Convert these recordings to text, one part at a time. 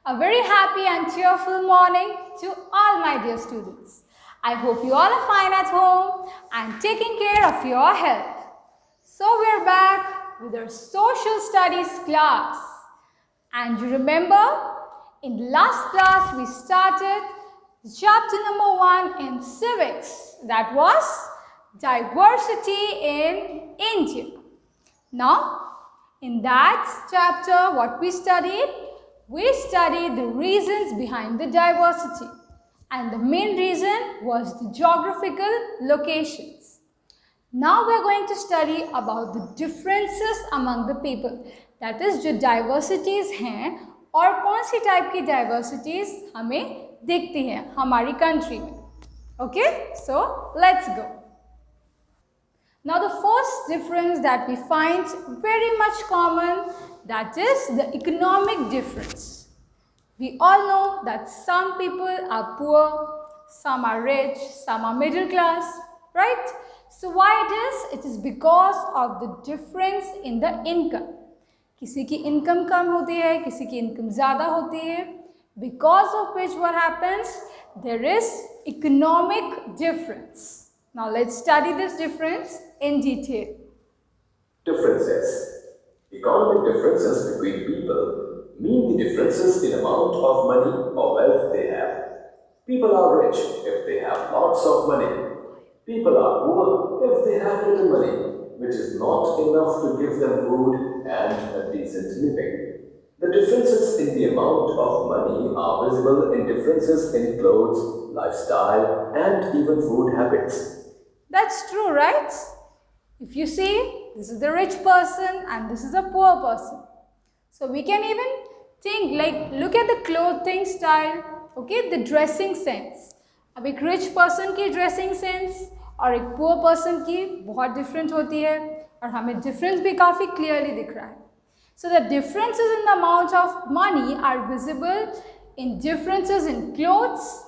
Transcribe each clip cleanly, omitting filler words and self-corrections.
A very happy and cheerful morning to all my dear students. I hope you all are fine at home and taking care of your health. So we're back with our social studies class. And you remember, in the last class we started chapter number 1 in civics. That was diversity in India. Now, in that chapter, what we studied? We studied the reasons behind the diversity. And the main reason was the geographical locations. Now we are going to study about the differences among the people. That is, जो diversities हैं और कौन सी type की diversities हमें दिखती हैं हमारी country में. Okay, so let's go. Now the first difference that we find very much common, that is the economic difference. We all know that some people are poor, some are rich, some are middle class, right? So why it is? It is because of the difference in the income. किसी की income कम होती है, किसी की income ज़्यादा होती है. Because of which what happens? There is economic difference. Now let's study this difference in detail. Differences. Economic differences between people mean the differences in amount of money or wealth they have. People are rich if they have lots of money. People are poor if they have little money, which is not enough to give them food and a decent living. The differences in the amount of money are visible in differences in clothes, lifestyle, and even food habits. That's true, right? If you see, this is the rich person and this is a poor person. So we can even think like, look at the clothing style, okay, the dressing sense. अब एक rich person की dressing sense और एक poor person की बहुत different होती है और हमें difference भी काफ़ी clearly दिख रहा है. So the differences in the amount of money are visible in differences in clothes,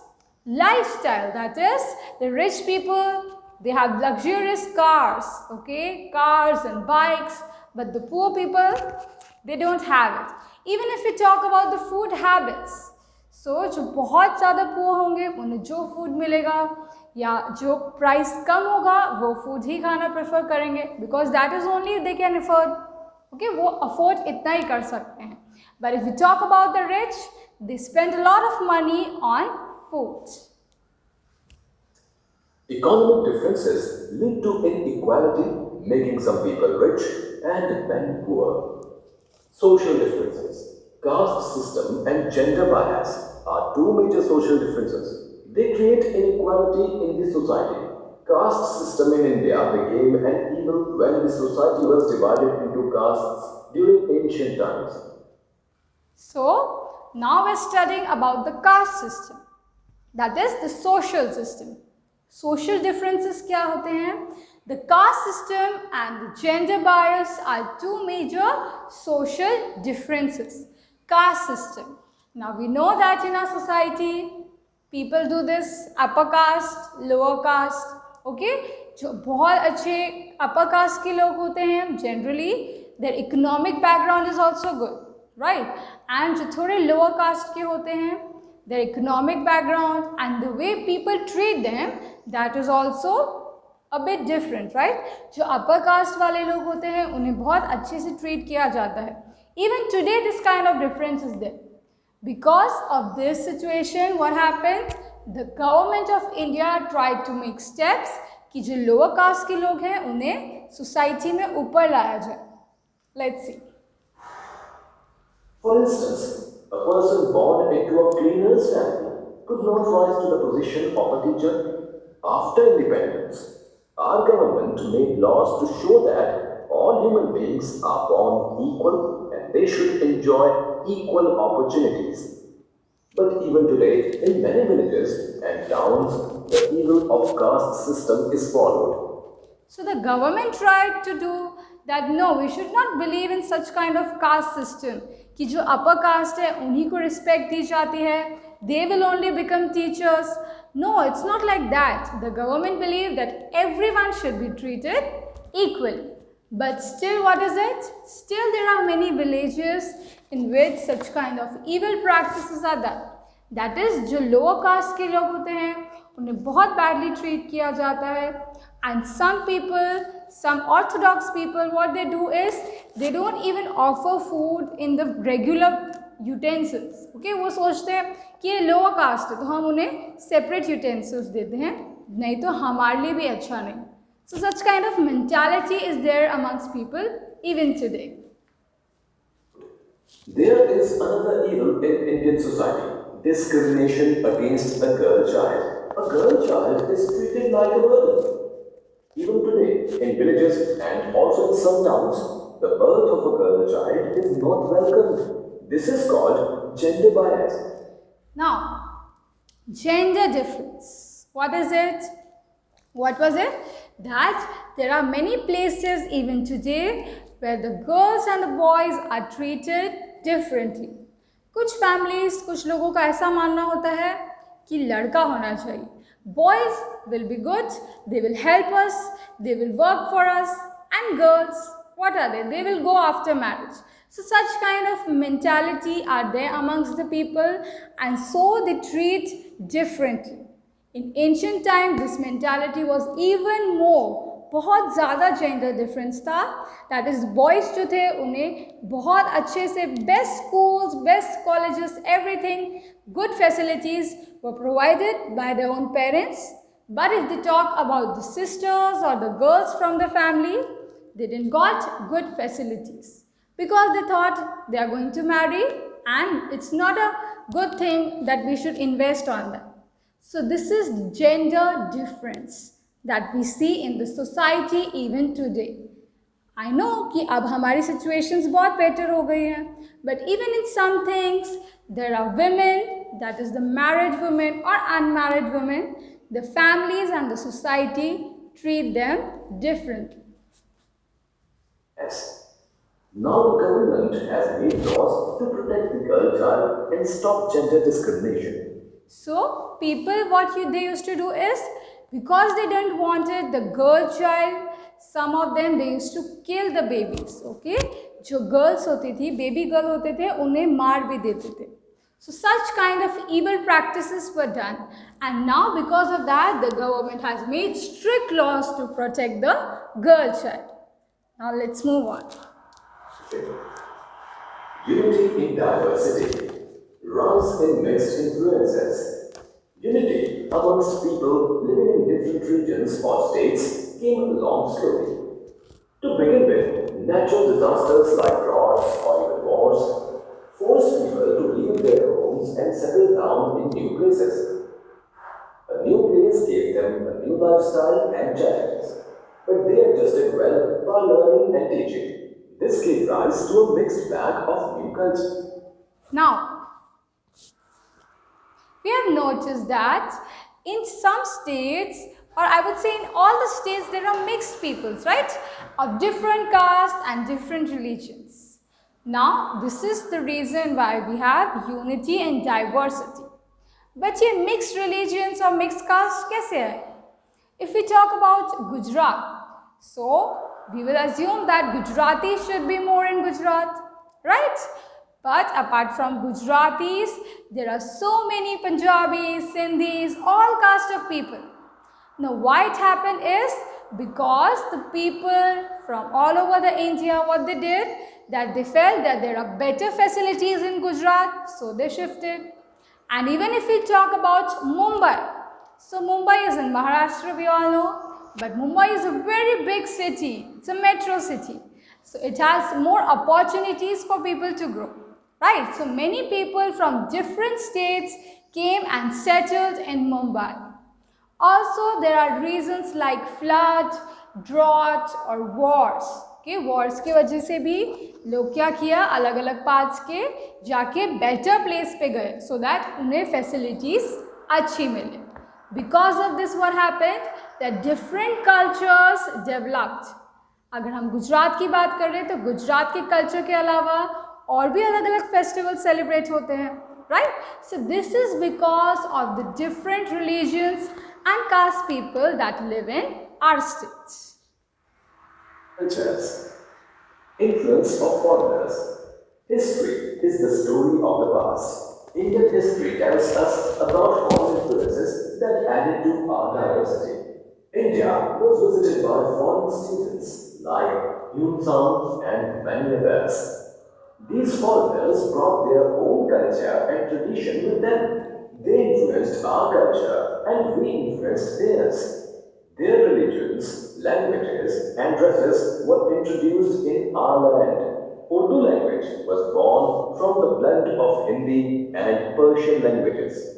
lifestyle, that is, the rich people, they have luxurious cars, okay, cars and bikes, but the poor people, they don't have it. Even if we talk about the food habits, so जो बहुत ज़्यादा poor होंगे उन्हें जो food मिलेगा या जो price कम होगा वो food ही खाना prefer करेंगे because that is only they can afford. Okay, वो afford इतना ही कर सकते हैं. But if we talk about the rich, they spend a lot of money on food. Economic differences lead to inequality, making some people rich and many poor. Social differences, caste system and gender bias are two major social differences. They create inequality in the society. Caste system in India became an evil when the society was divided into castes during ancient times. So, now we're studying about the caste system. That is the social system. Social differences क्या होते हैं? The caste system and the gender bias are two major social differences. Caste system. Now we know that in our society, people do this upper caste, lower caste. Okay? जो बहुत अच्छे upper caste के लोग होते हैं, generally their economic background is also good, right? And जो थोड़े lower caste के होते हैं, their economic background and the way people treat them, that is also a bit different, right? जो upper caste वाले लोग होते हैं उन्हें बहुत अच्छे से treat किया जाता है. Even today this kind of difference is there. Because of this situation, what happened? The government of India tried to make steps कि जो lower caste के लोग हैं उन्हें society में ऊपर लाया जाए. Let's see. For instance, a person born into a cleaner's family could not rise to the position of a teacher. After independence, our government made laws to show that all human beings are born equal and they should enjoy equal opportunities. But even today, in many villages and towns, the evil of caste system is followed. So the government tried to do that no, we should not believe in such kind of caste system कि जो upper caste है उन्हीं को respect दी जाती है, they will only become teachers. No, it's not like that. The government believed that everyone should be treated equally. But still, what is it? Still, there are many villages in which such kind of evil practices are done. That is, जो lower caste के लोग होते हैं उन्हें बहुत badly treat किया जाता है. And some people, some orthodox people, what they do is they don't even offer food in the regular utensils. Okay, वो सोचते हैं कि ये lower caste है तो हम उन्हें separate utensils देते हैं, नहीं तो हमारे लिए भी अच्छा नहीं. So such kind of mentality is there amongst people even today. There is another evil in Indian society: discrimination against a girl child. A girl child is treated like a burden. Even today, in villages and also in some towns, the birth of a girl child is not welcomed. This is called gender bias. Now, gender difference. What is it? What was it? That there are many places even today where the girls and the boys are treated differently. कुछ families, कुछ लोगों का ऐसा मानना होता है कि लड़का होना चाहिए. Boys will be good, they will help us, they will work for us, and girls, what are they? They will go after marriage. So such kind of mentality are there amongst the people, and so they treat differently. In ancient time, this mentality was even more. बहुत ज़्यादा gender difference था. That is boys जो थे उन्हें बहुत अच्छे से best schools, best colleges, everything, good facilities were provided by their own parents. But if they talk about the sisters और the girls from the family, they didn't got good facilities because they thought they are going to marry and it's not a good thing that we should invest on them. So this is gender difference that we see in the society even today. I know कि अब हमारी situations बहुत better हो गई हैं, but even in some things there are women, that is the married women or unmarried women, the families and the society treat them differently. Yes. Now the government has made laws to protect the girl child and stop gender discrimination. So people, they used to do is, because they didn't wanted the girl child, some of them they used to kill the babies. Okay, जो girls होती थी, baby girl होते थे, उन्हें मार भी देते थे. So such kind of evil practices were done, and now because of that, the government has made strict laws to protect the girl child. Now let's move on. Unity in diversity runs in mixed influences. Unity amongst people living in different regions or states came along slowly. To begin with, natural disasters like droughts or even wars forced people to leave their homes and settle down in new places. A new place gave them a new lifestyle and challenges, but they adjusted well by learning and teaching. This gave rise to a mixed bag of new culture. Now, we have noticed that in some states, or I would say in all the states, there are mixed peoples, right? Of different castes and different religions. Now, this is the reason why we have unity and diversity. But ये mixed religions or mixed castes कैसे है? If we talk about Gujarat, so we will assume that Gujarati should be more in Gujarat, right? But apart from Gujaratis, there are so many Punjabis, Sindhis, all caste of people. Now why it happened is because the people from all over the India, what they did, that they felt that there are better facilities in Gujarat, so they shifted. And even if we talk about Mumbai, so Mumbai is in Maharashtra, we all know, but Mumbai is a very big city, it's a metro city. So it has more opportunities for people to grow, right? So many people from different states came and settled in Mumbai. Also, there are reasons like flood, drought or wars. Okay, wars की वजह से भी लोग क्या किया, अलग अलग parts के जाके better place पे गए so that उन्हें facilities अच्छी मिले. Because of this, what happened? That different cultures developed. अगर हम गुजरात की बात कर रहे हैं तो गुजरात के कल्चर के अलावा और भी अलग अलग फेस्टिवल सेलिब्रेट होते हैं, right? So this is because of the different religions and caste people that live in our states. such as influence of foreigners. History is the story of the past. Indian history tells us about foreign influences that added to our diversity. India was visited by foreign students like Yun Song and many others. These foreigners brought their own culture and tradition with them. They influenced our culture and we influenced theirs. Their religions, languages, and dresses were introduced in our land. Urdu language was born from the blend of Hindi and Persian languages.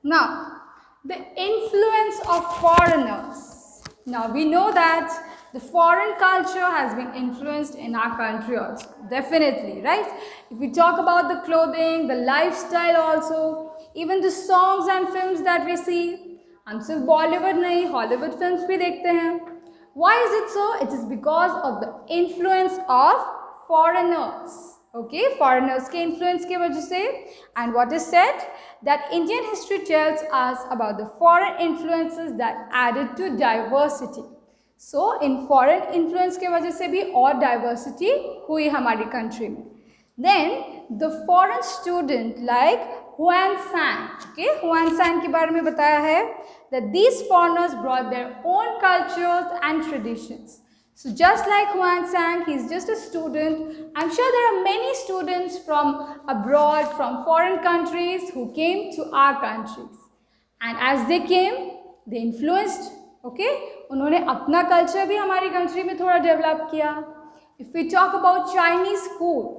Now, the influence of foreigners. Now, we know that the foreign culture has been influenced in our country also. Definitely, right? If we talk about the clothing, the lifestyle also, even the songs and films that we see, हम सिर्फ बॉलीवुड नहीं Hollywood films भी देखते हैं. Why is it so? It is because of the influence of foreigners. Okay, foreigners के influence की वजह से. And what is said? That Indian history tells us about the foreign influences that added to diversity. So, in foreign influence के वजह से भी और diversity हुई हमारी country में. Then, the foreign student like Huan San, okay, Huan San के बारे में बताया है that these foreigners brought their own cultures and traditions. So just like Huan Sang, he is just a student. I'm sure there are many students from abroad, from foreign countries who came to our countries. And as they came, they influenced, okay? उन्होंने अपना culture भी हमारी country में थोड़ा develop किया. If we talk about Chinese food,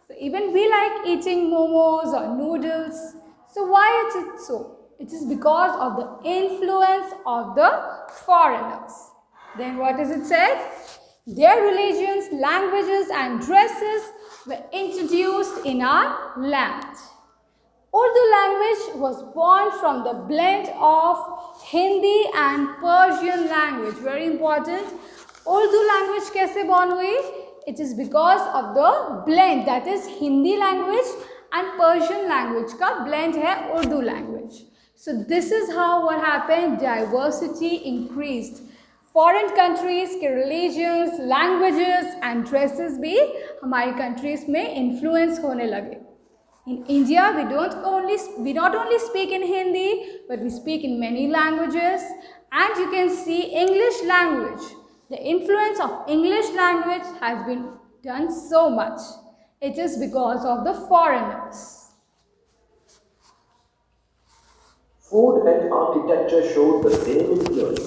so even we like eating momos or noodles. So why is it so? It is because of the influence of the foreigners. Then what is it said? Their religions, languages and dresses were introduced in our land. Urdu language was born from the blend of Hindi and Persian language. Very important. Urdu language कैसे born हुई? It is because of the blend, that is Hindi language and Persian language का blend है Urdu language. So this is how what happened, diversity increased. Foreign countries के religions, languages and dresses भी हमारी countries में influence होने लगे. In India, we not only speak in Hindi, but we speak in many languages, and you can see English language. The influence of English language has been done so much. It is because of the foreigners. Food and architecture showed the same influence.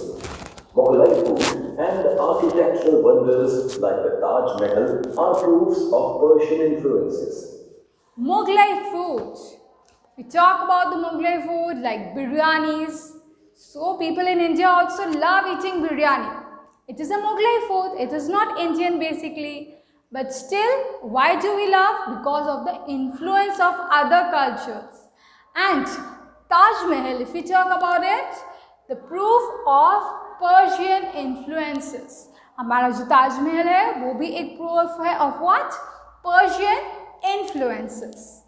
Mughlai food and the architectural wonders like the Taj Mahal are proofs of Persian influences. Mughlai food. We talk about the Mughlai food like biryanis. So people in India also love eating biryani. It is a Mughlai food. It is not Indian basically. But still, why do we love? Because of the influence of other cultures. And Taj Mahal, if we talk about it, the proof of Persian influences. हमारा जो ताज महल है वो भी एक proof है of what? Persian influences.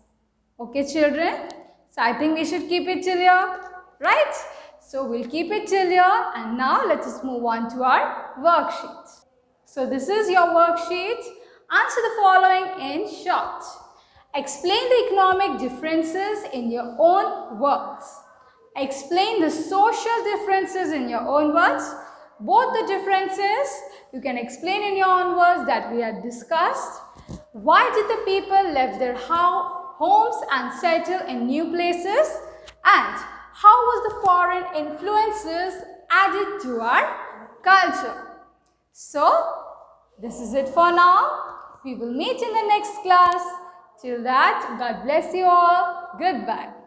Okay children, so I think we should keep it till here, right? So we'll keep it till here and now let us move on to our worksheet. So this is your worksheet. Answer the following in short. Explain the economic differences in your own words. Explain the social differences in your own words. Both the differences you can explain in your own words that we had discussed. Why did the people left their homes and settle in new places? And how was the foreign influences added to our culture? So, this is it for now. We will meet in the next class. Till that, God bless you all. Goodbye.